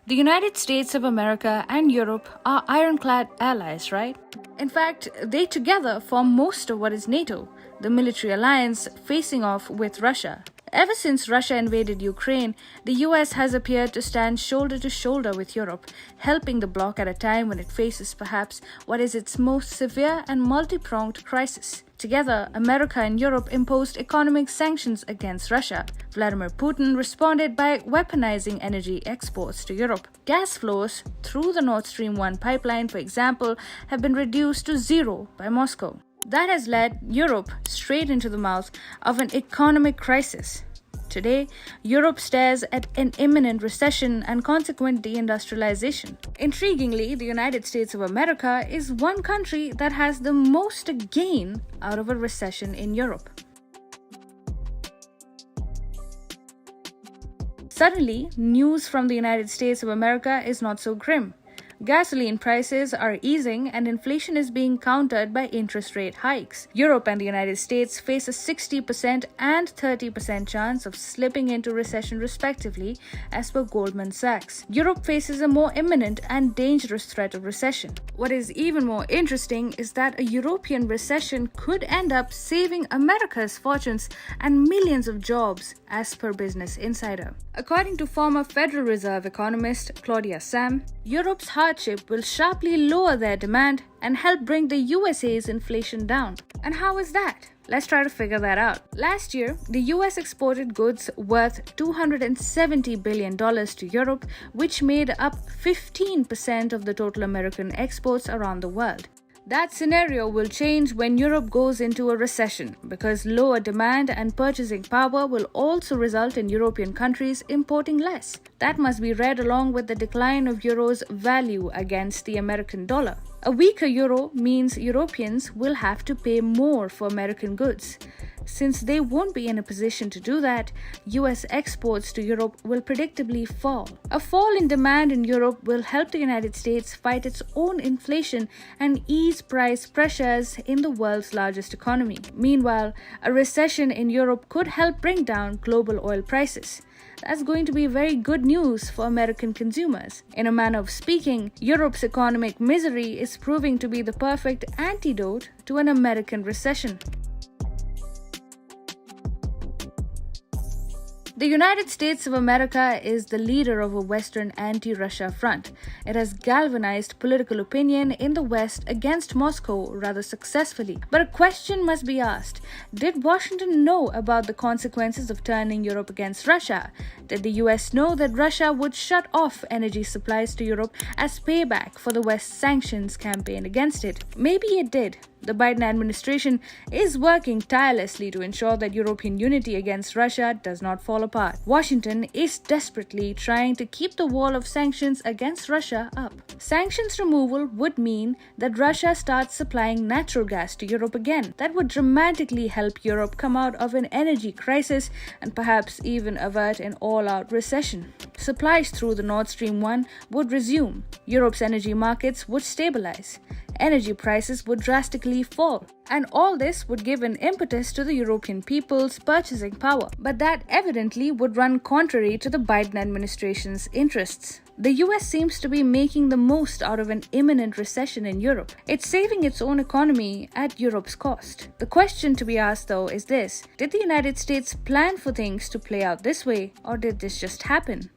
The United States of America and Europe are ironclad allies, right? In fact, they together form most of what is NATO, the military alliance facing off with Russia. Ever since Russia invaded Ukraine, the US has appeared to stand shoulder to shoulder with Europe, helping the bloc at a time when it faces perhaps what is its most severe and multi-pronged crisis. Together, America and Europe imposed economic sanctions against Russia. Vladimir Putin responded by weaponizing energy exports to Europe. Gas flows through the Nord Stream 1 pipeline, for example, have been reduced to zero by Moscow. That has led Europe straight into the mouth of an economic crisis. Today, Europe stares at an imminent recession and consequent deindustrialization. Intriguingly, the United States of America is one country that has the most to gain out of a recession in Europe. Suddenly, news from the United States of America is not so grim. Gasoline prices are easing and inflation is being countered by interest rate hikes. Europe and the United States face a 60% and 30% chance of slipping into recession respectively, as per Goldman Sachs. Europe faces a more imminent and dangerous threat of recession. What is even more interesting is that a European recession could end up saving America's fortunes and millions of jobs, as per Business Insider. According to former Federal Reserve economist Claudia Sahm, Europe's hardship will sharply lower their demand and help bring the USA's inflation down. And how is that? Let's try to figure that out. Last year, the US exported goods worth $270 billion to Europe, which made up 15% of the total American exports around the world. That scenario will change when Europe goes into a recession, because lower demand and purchasing power will also result in European countries importing less. That must be read along with the decline of euro's value against the American dollar. A weaker euro means Europeans will have to pay more for American goods. Since they won't be in a position to do that, US exports to Europe will predictably fall. A fall in demand in Europe will help the United States fight its own inflation and ease price pressures in the world's largest economy. Meanwhile, a recession in Europe could help bring down global oil prices. That's going to be very good news for American consumers. In a manner of speaking, Europe's economic misery is proving to be the perfect antidote to an American recession. The United States of America is the leader of a Western anti-Russia front. It has galvanized political opinion in the West against Moscow rather successfully. But a question must be asked. Did Washington know about the consequences of turning Europe against Russia? Did the US know that Russia would shut off energy supplies to Europe as payback for the West's sanctions campaign against it? Maybe it did. The Biden administration is working tirelessly to ensure that European unity against Russia does not fall apart. Washington is desperately trying to keep the wall of sanctions against Russia up. Sanctions removal would mean that Russia starts supplying natural gas to Europe again. That would dramatically help Europe come out of an energy crisis and perhaps even avert an all-out recession. Supplies through the Nord Stream 1 would resume. Europe's energy markets would stabilize. Energy prices would drastically fall. And all this would give an impetus to the European people's purchasing power. But that evidently would run contrary to the Biden administration's interests. The US seems to be making the most out of an imminent recession in Europe. It's saving its own economy at Europe's cost. The question to be asked, though, is this: did the United States plan for things to play out this way, or did this just happen?